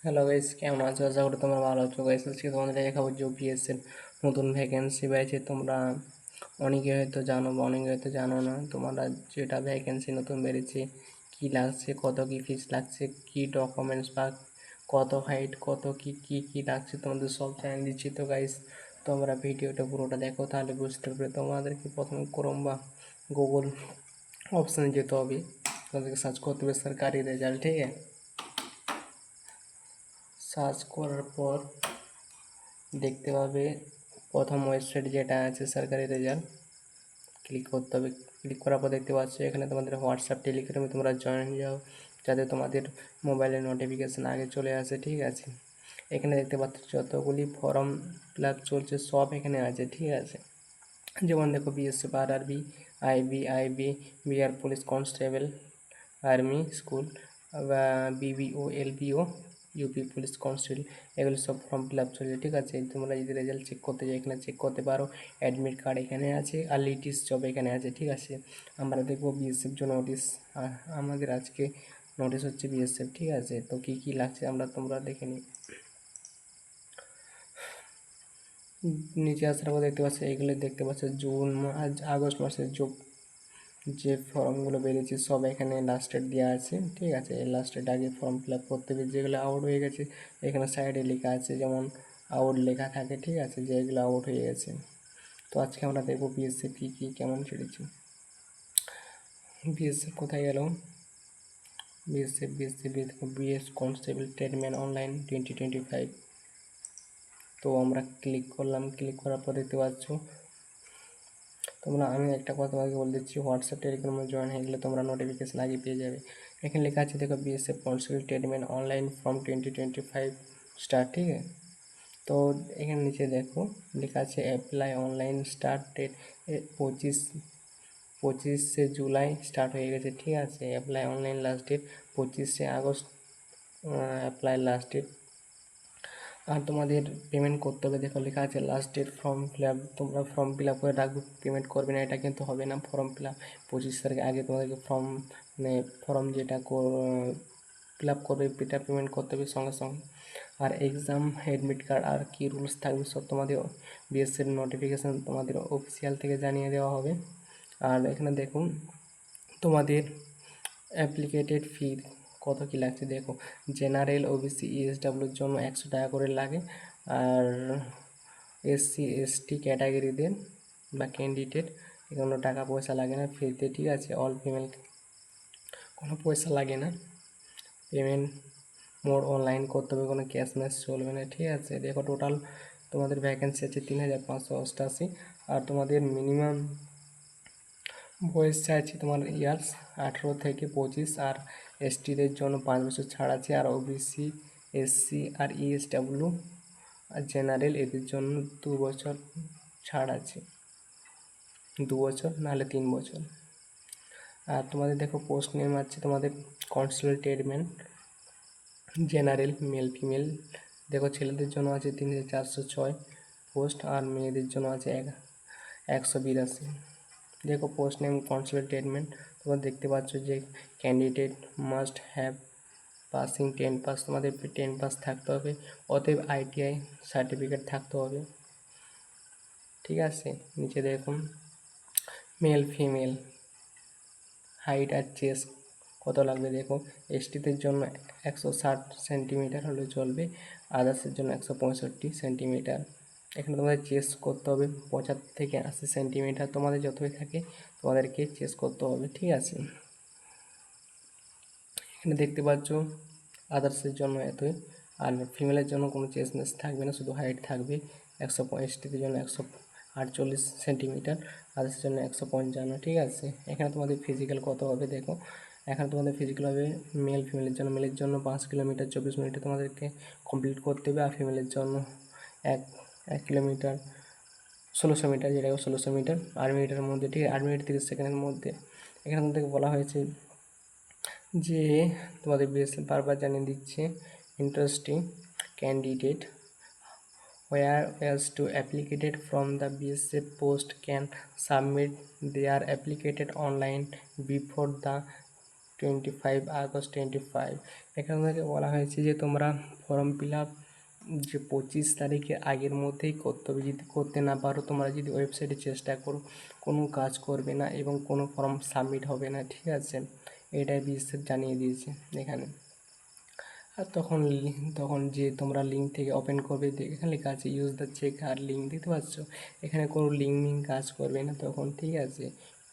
Hello guys, কেমন আছো? আশা করি তোমরা ভালো আছো গাইস। আজকে তোমাদের দেখাবো যে OPS এর নতুন ভ্যাকেন্সি বেরিয়েছে। তোমরা অনেকে হয়তো জানো বা অনেকে হয়তো জানো না। তোমরা যেটা ভ্যাকেন্সি নতুন বেরিয়েছে, কি লাগছে, কত কি ফিস লাগছে, কি ডকুমেন্টস বা কত হাইট, কত কি লাগছে, তোমাদের সব জানিয়ে দিচ্ছি। তো গাইস, তোমরা ভিডিওটা পুরোটা দেখো, তাহলে বুঝতে পারবে। তোমাদেরকে প্রথমে ক্রোম বা গুগল অপশানে যেতে হবে। তোমাদেরকে সার্চ করতে হবে সরকারি রেজাল্ট, ঠিক আছে? সার্চ করার পর দেখতে পাবে প্রথম ওয়েবসাইট যেটা আছে সরকারি রেজাল্ট, ক্লিক করতে হবে। ক্লিক করার পর দেখতে পাচ্ছ এখানে তোমাদের হোয়াটসঅ্যাপ টেলিগ্রামে তোমরা জয়েন হয়ে যাও, যাতে তোমাদের মোবাইলে নোটিফিকেশান আগে চলে আসে, ঠিক আছে? এখানে দেখতে পাচ্ছ যতগুলি ফর্ম ফিল আপ চলছে সব এখানে আছে, ঠিক আছে? যেমন দেখো BSF RRB, IB, Bihar police constable, army school, BBO, LBO, UP police constable, এগুলো সব ফর্ম ফিল আপ চলছে, ঠিক আছে? তোমরা যদি রেজাল্ট চেক করতে চাও এখানে চেক করতে পারো। অ্যাডমিট কার্ড এখানে আছে আর লিটিস জব এখানে আছে, ঠিক আছে? আমরা দেখবো BSF জন্য নোটিশ। আমাদের আজকে নোটিশ হচ্ছে BSF, ঠিক আছে? তো কী লাগছে তোমরা দেখে নিই। নিচে আসার পর দেখতে পাচ্ছ এইগুলো দেখতে পাচ্ছ জুন আগস্ট মাসের যে ফর্মগুলো বেরিয়েছে সব এখানে লাস্ট ডেট দেওয়া আছে, ঠিক আছে? এই লাস্ট ডেট আগে ফর্ম ফিল আপ করতে হবে। যেগুলো আউট হয়ে গেছে এখানে সাইডে লেখা আছে, যেমন আউট লেখা থাকে, ঠিক আছে? যে এগুলো আউট হয়ে গেছে। তো আজকে আমরা দেখবো BSF কী কেমন ছেড়েছি। BSF কোথায় গেল? BS constable tradesman online 2025। তো আমরা ক্লিক করলাম। ক্লিক করার পর দেখতে পাচ্ছ তোমরা, আমি একটা কথা তোমাকে বলে দিচ্ছি, হোয়াটসঅ্যাপ টেলিগ্রামে জয়েন হয়ে গেলে তোমরা নোটিফিকেশান আগে পেয়ে যাবে। এখানে লেখা আছে দেখো BSF constable tradesman online from 2025 start, ঠিক আছে? তো এখানে নিচে দেখো লেখা আছে অ্যাপ্লাই অনলাইন স্টার্ট ডেট 25শে জুলাই স্টার্ট হয়ে গেছে, ঠিক আছে? অ্যাপ্লাই অনলাইন লাস্ট ডেট 25শে আগস্ট, অ্যাপ্লাই লাস্ট ডেট। আর তোমাদের পেমেন্ট করতে হবে, দেখো লেখা আছে last date form fill up. তোমরা ফর্ম ফিল আপ করে রাখবে, পেমেন্ট করবে না এটা কিন্তু হবে না। ফর্ম ফিল আপ 25 তারিখ আগে তোমাদেরকে ফর্ম যেটা ফিল আপ করবে এটা পেমেন্ট করতে হবে সঙ্গে সঙ্গে। আর এক্সাম অ্যাডমিট কার্ড আর কি রুলস থাকবে সব তোমাদের BSF নোটিফিকেশান তোমাদের অফিসিয়াল থেকে জানিয়ে দেওয়া হবে। আর এখানে দেখুন তোমাদের অ্যাপ্লিকেটেড ফি কত কী লাগছে দেখো। জেনারেল, OBC, ESWর জন্য 100 টাকা করে লাগে। আর SC ST ক্যাটাগরিদের বা ক্যান্ডিডেট কোনো টাকা পয়সা লাগে না, ফ্রিতে, ঠিক আছে? অল ফিমেল কোনো পয়সা লাগে না। পেমেন্ট মোড অনলাইন করতে হবে, কোনো ক্যাশ ম্যাশ চলবে না, ঠিক আছে? দেখো টোটাল তোমাদের ভ্যাকেন্সি আছে 3588। আর তোমাদের মিনিমাম বয়স চাইছি তোমার ইয়ার্স 18 থেকে 25। আর STদের জন্য 5 বছর ছাড় আছে। আর OBC, SC আর ESW আর জেনারেল এদের জন্য 2 বছর ছাড় আছে, 2 বছর নাহলে 3 বছর। আর তোমাদের দেখো পোস্ট নেম আছে তোমাদের constable tradesman general, male female. দেখো ছেলেদের জন্য আছে 3406 পোস্ট, আর মেয়েদের জন্য আছে 182। দেখো পোস্ট নেম কনস্টেবল ট্রেডম্যান। তোমরা দেখতে পাচ্ছ যে candidate must have passing 10 pass, তোমাদের 10 পাস থাকতে হবে, অতএব ITI সার্টিফিকেট থাকতে হবে, ঠিক আছে? নিচে দেখুন মেল ফিমেল হাইট আর চেস্ট কত লাগবে দেখো। STদের জন্য 160 সেন্টিমিটার হলে চলবে, আদার্সের জন্য 165 সেন্টিমিটার। এখানে তোমাদের চেস্ট করতে হবে 75 থেকে 80 সেন্টিমিটার, তোমাদের যতই থাকে তোমাদেরকে চেস্ট করতে হবে, ঠিক আছে? এখানে দেখতে পাচ্ছ আদার্সের জন্য এতই। আর ফিমেলের জন্য কোনো চেস্ট মেস থাকবে না, শুধু হাইট থাকবে 165, জন্য 148 সেন্টিমিটার, আদার্সের জন্য 155, ঠিক আছে? এখানে তোমাদের ফিজিক্যাল কত হবে দেখো। এখানে তোমাদের ফিজিক্যাল হবে মেলের জন্য 5 কিলোমিটার 24 মিনিটে তোমাদেরকে কমপ্লিট করতে হবে। আর ফিমেলের জন্য 1 কিলোমিটার 1600 মিটার, যেটা 1600 মিটার 8 মিনিটের মধ্যে, ঠিক আছে? 8 মিনিট 30 সেকেন্ডের মধ্যে। এখানে তোমাদেরকে বলা হয়েছে যে তোমাদের BSF বারবার জানিয়ে দিচ্ছে interesting candidate whereas to applicated from the BSF post can submit their applicated online before the August 25। এখান থেকে বলা হয়েছে যে তোমরা ফর্ম ফিল আপ যে 25 তারিখের আগের মধ্যেই করতে হবে। যদি করতে না পারো, তোমরা যদি ওয়েবসাইটে চেষ্টা করো, কোনো কাজ করবে না এবং কোনো ফর্ম সাবমিট হবে না, ঠিক আছে? এটাই বিশেষ জানিয়ে দিয়েছে এখানে। আর তখন যে তোমরা লিঙ্ক থেকে ওপেন করবে, এখানে লেখা আছে use the checker link, দেখতে পাচ্ছ? এখানে কোনো লিঙ্ক কাজ করবে না তখন, ঠিক আছে?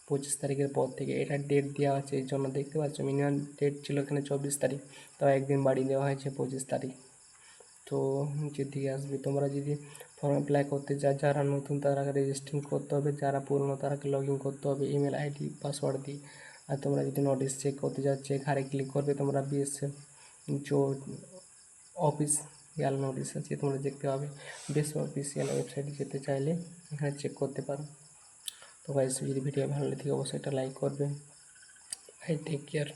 25 তারিখের পর থেকে এটা ডেট দেওয়া আছে, এই জন্য দেখতে পাচ্ছ মিনিমাম ডেট ছিল এখানে 24 তারিখ, তাও একদিন বাড়িয়ে দেওয়া হয়েছে 25 তারিখ। তো যেদিকে আসবে, তোমরা যদি ফর্ম অ্যাপ্লাই করতে চাও, যারা নতুন তারাকে রেজিস্ট্রেশন করতে হবে, যারা পুরনো তারাকে লগ ইন করতে হবে ইমেল আইডি পাসওয়ার্ড দিয়ে। আর তোমরা যদি নোটিস চেক করতে চাও, চেক হারে ক্লিক করবে, তোমরা বিএসএফ जो অফিসিয়াল নোটিশ আছে তোমরা দেখতে পাবে। বেশ অফিসিয়াল ওয়েবসাইটে যেতে চাইলে এখানে চেক করতে পারো। তো গাইস, যদি ভিডিও ভালো লাগে অবশ্যই একটা লাইক করবে। ভাই টেক কেয়ার।